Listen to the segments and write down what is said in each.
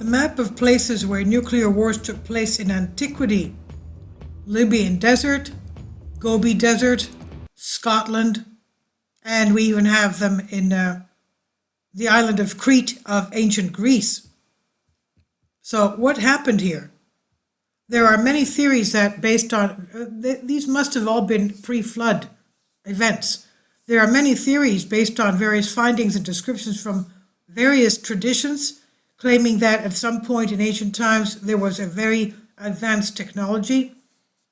A map of places where nuclear wars took place in Antiquity: Libyan Desert, Gobi Desert, Scotland, and we even have them in the island of Crete of ancient Greece. So what happened here? There are many theories that based on, these must have all been pre-flood events. There are many theories based on various findings and descriptions from various traditions, claiming that at some point in ancient times there was a very advanced technology.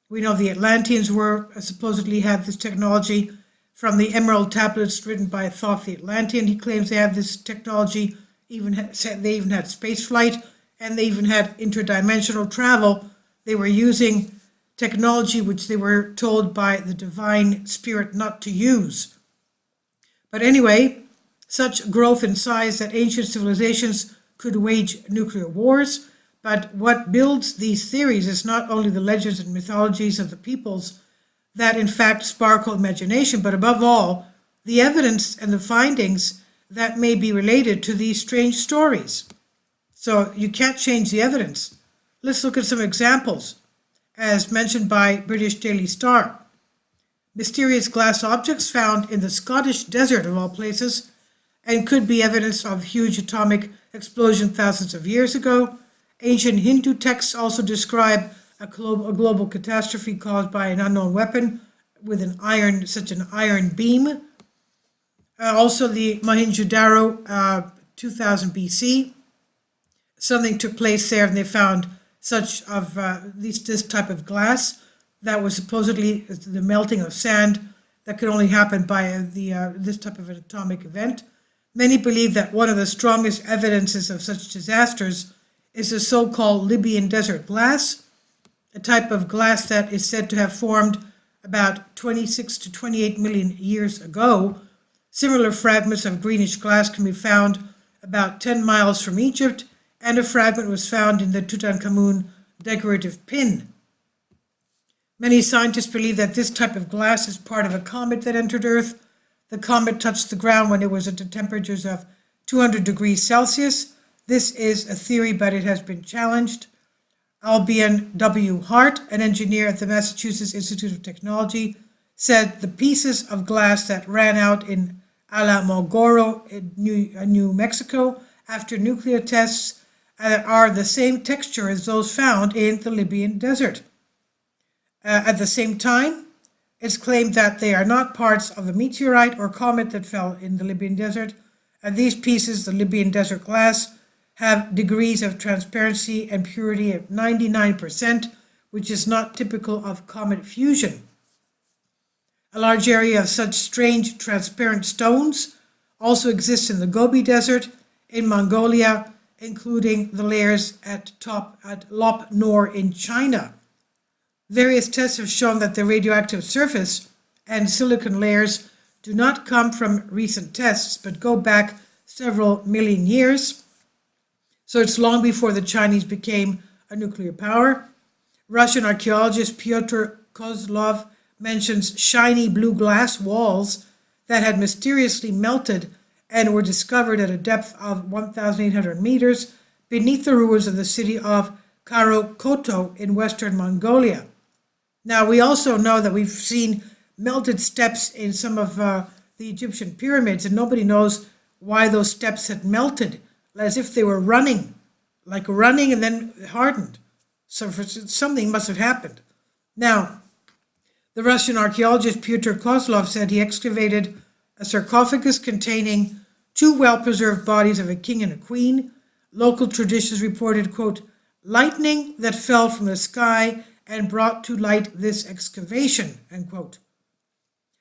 We know the Atlanteans were supposedly had this technology. From the emerald tablets written by Thoth the Atlantean, he claims they had this technology. They even had space flight, and they even had interdimensional travel. They were using technology which they were told by the divine spirit not to use. But anyway, such growth in size that ancient civilizations could wage nuclear wars. But what builds these theories is not only the legends and mythologies of the peoples that in fact sparkle imagination, but above all, the evidence and the findings that may be related to these strange stories. So you can't change the evidence. Let's look at some examples, as mentioned by British Daily Star. Mysterious glass objects found in the Scottish desert of all places, and could be evidence of huge atomic explosion thousands of years ago. Ancient Hindu texts also describe a global catastrophe caused by an unknown weapon with such an iron beam. Also the Mohenjo-Daro, 2000 BC. Something took place there, and they found such of this type of glass that was supposedly the melting of sand that could only happen by this type of an atomic event. Many believe that one of the strongest evidences of such disasters is the so-called Libyan desert glass, a type of glass that is said to have formed about 26 to 28 million years ago. Similar fragments of greenish glass can be found about 10 miles from Egypt, and a fragment was found in the Tutankhamun decorative pin. Many scientists believe that this type of glass is part of a comet that entered Earth. The comet touched the ground when it was at the temperatures of 200 degrees Celsius. This is a theory, but it has been challenged. Albion W. Hart, an engineer at the Massachusetts Institute of Technology, said the pieces of glass that ran out in Alamogordo, New Mexico, after nuclear tests are the same texture as those found in the Libyan desert. At the same time, it's claimed that they are not parts of a meteorite or comet that fell in the Libyan desert. And these pieces, the Libyan desert glass, have degrees of transparency and purity of 99%, which is not typical of comet fusion. A large area of such strange transparent stones also exists in the Gobi Desert, in Mongolia, including the layers at Lop Nor in China. Various tests have shown that the radioactive surface and silicon layers do not come from recent tests, but go back several million years. So it's long before the Chinese became a nuclear power. Russian archaeologist Pyotr Kozlov mentions shiny blue glass walls that had mysteriously melted and were discovered at a depth of 1,800 meters beneath the ruins of the city of Karakoto in western Mongolia. Now, we also know that we've seen melted steps in some of the Egyptian pyramids, and nobody knows why those steps had melted, as if they were running and then hardened. So something must have happened. Now, the Russian archaeologist Pyotr Kozlov said he excavated a sarcophagus containing two well-preserved bodies of a king and a queen. Local traditions reported, quote, lightning that fell from the sky and brought to light this excavation, end quote.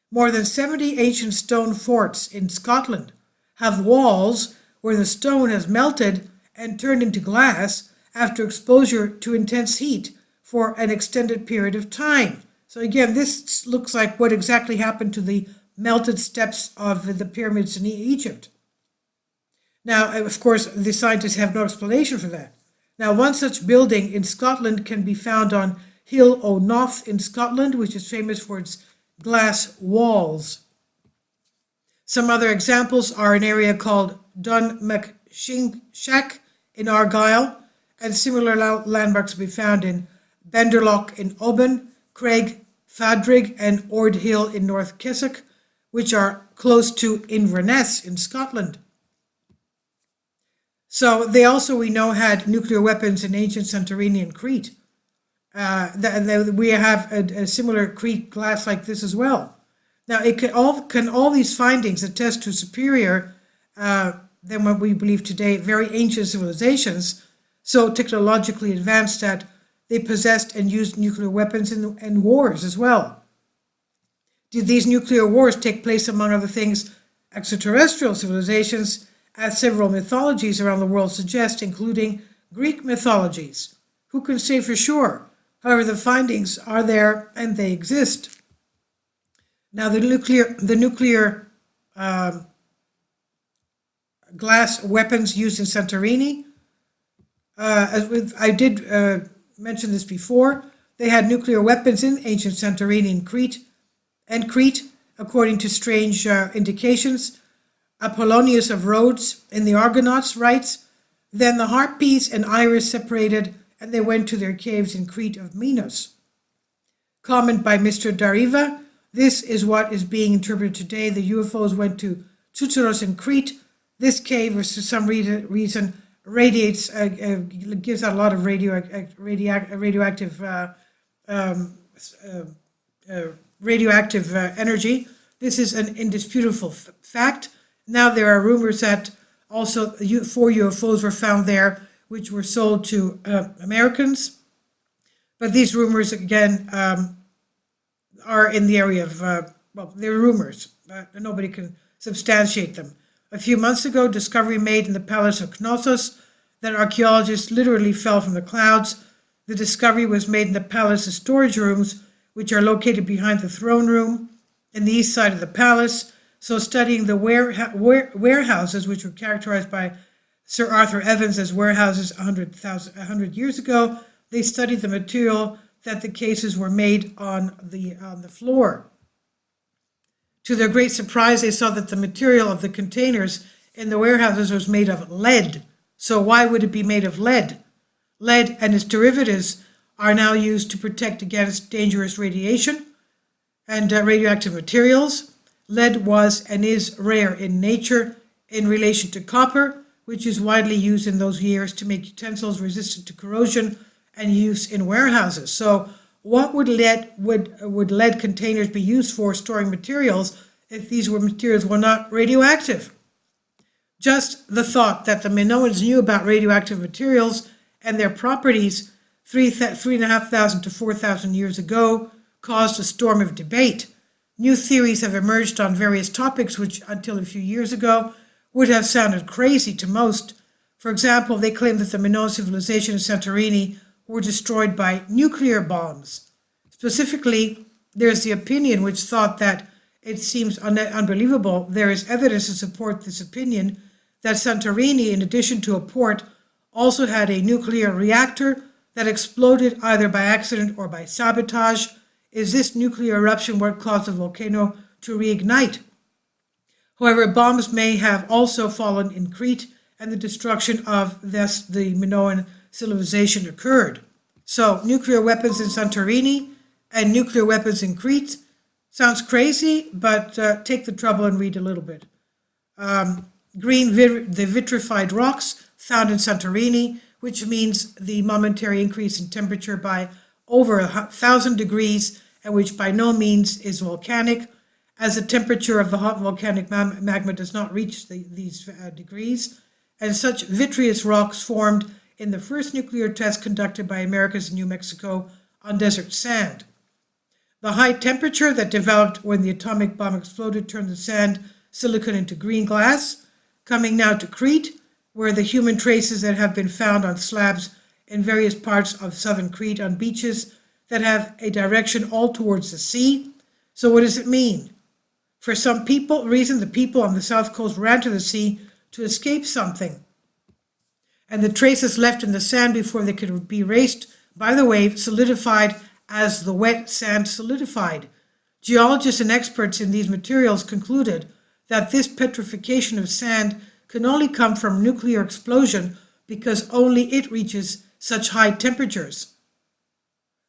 More than 70 ancient stone forts in Scotland have walls where the stone has melted and turned into glass after exposure to intense heat for an extended period of time. So again, this looks like what exactly happened to the melted steps of the pyramids in Egypt. Now, of course, the scientists have no explanation for that. Now, one such building in Scotland can be found on Hill O'Noth in Scotland, which is famous for its glass walls. Some other examples are an area called Dunmacshach in Argyll, and similar landmarks will be found in Benderloch in Oban, Craig, Fadrig, and Ord Hill in North Keswick, which are close to Inverness in Scotland. So they also, we know, had nuclear weapons in ancient Santorini and Crete. We have a similar Crete glass like this as well. Now, can all these findings attest to superior than what we believe today, very ancient civilizations, so technologically advanced that they possessed and used nuclear weapons in wars as well? Did these nuclear wars take place, among other things, extraterrestrial civilizations, as several mythologies around the world suggest, including Greek mythologies? Who can say for sure? However, the findings are there and they exist. Now, the nuclear glass weapons used in Santorini, I did mention this before, they had nuclear weapons in ancient Santorini and Crete, according to strange indications. Apollonius of Rhodes in the Argonauts writes, "Then the Harpies and Iris separated, and they went to their caves in Crete of Minos." Comment by Mr. Dariva, "This is what is being interpreted today. The UFOs went to Tsutsuros in Crete. This cave, for some reason, radiates, gives out a lot of radioactive energy. This is an indisputable fact. Now there are rumors that also 4 UFOs were found there, which were sold to Americans. But these rumors, again, are in the area of, they're rumors. Nobody can substantiate them. A few months ago, discovery made in the Palace of Knossos that archaeologists literally fell from the clouds. The discovery was made in the palace's storage rooms, which are located behind the throne room in the east side of the palace. So studying the warehouses, which were characterized by Sir Arthur Evans as warehouses 100 years ago, they studied the material that the cases were made on the floor. To their great surprise, they saw that the material of the containers in the warehouses was made of lead. So why would it be made of lead? Lead and its derivatives are now used to protect against dangerous radiation and radioactive materials. Lead was and is rare in nature in relation to copper, which is widely used in those years to make utensils resistant to corrosion and use in warehouses. So what would lead containers be used for, storing materials, if these materials were not radioactive? Just the thought that the Minoans knew about radioactive materials and their properties 3,500 to 4,000 years ago caused a storm of debate. New theories have emerged on various topics which, until a few years ago, would have sounded crazy to most. For example, they claim that the Minoan civilization of Santorini were destroyed by nuclear bombs. Specifically, there's the opinion which thought that it seems unbelievable. There is evidence to support this opinion that Santorini, in addition to a port, also had a nuclear reactor that exploded either by accident or by sabotage. Is this nuclear eruption what caused the volcano to reignite? However, bombs may have also fallen in Crete, and the destruction of the Minoan civilization occurred. So, nuclear weapons in Santorini and nuclear weapons in Crete sounds crazy, but take the trouble and read a little bit. The vitrified rocks found in Santorini, which means the momentary increase in temperature by over 1,000 degrees, and which by no means is volcanic, as the temperature of the hot volcanic magma does not reach these degrees, and such vitreous rocks formed in the first nuclear test conducted by Americans in New Mexico on desert sand. The high temperature that developed when the atomic bomb exploded turned the sand silicon into green glass. Coming now to Crete, where the human traces that have been found on slabs in various parts of southern Crete on beaches that have a direction all towards the sea. So what does it mean? For some reason, the people on the south coast ran to the sea to escape something. And the traces left in the sand before they could be erased by the wave solidified as the wet sand solidified. Geologists and experts in these materials concluded that this petrification of sand can only come from nuclear explosion because only it reaches such high temperatures.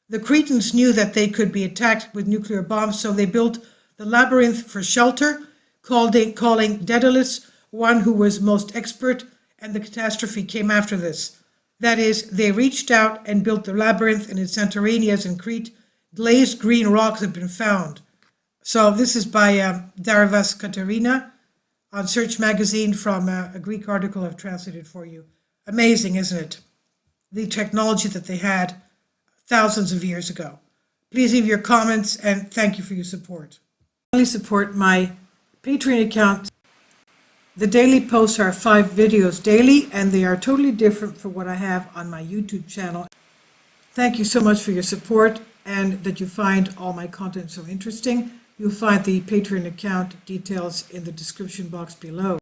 The Cretans knew that they could be attacked with nuclear bombs, so they built the labyrinth for shelter, calling Daedalus one who was most expert, and the catastrophe came after this. That is, they reached out and built the labyrinth, and in Santorini, as in Crete, glazed green rocks have been found. So this is by Darvas Katerina on Search Magazine from a Greek article I've translated for you. Amazing, isn't it? The technology that they had thousands of years ago. Please leave your comments and thank you for your support. Please support my Patreon account. The daily posts are 5 videos daily, and they are totally different from what I have on my YouTube channel. Thank you so much for your support and that you find all my content so interesting. You'll find the Patreon account details in the description box below.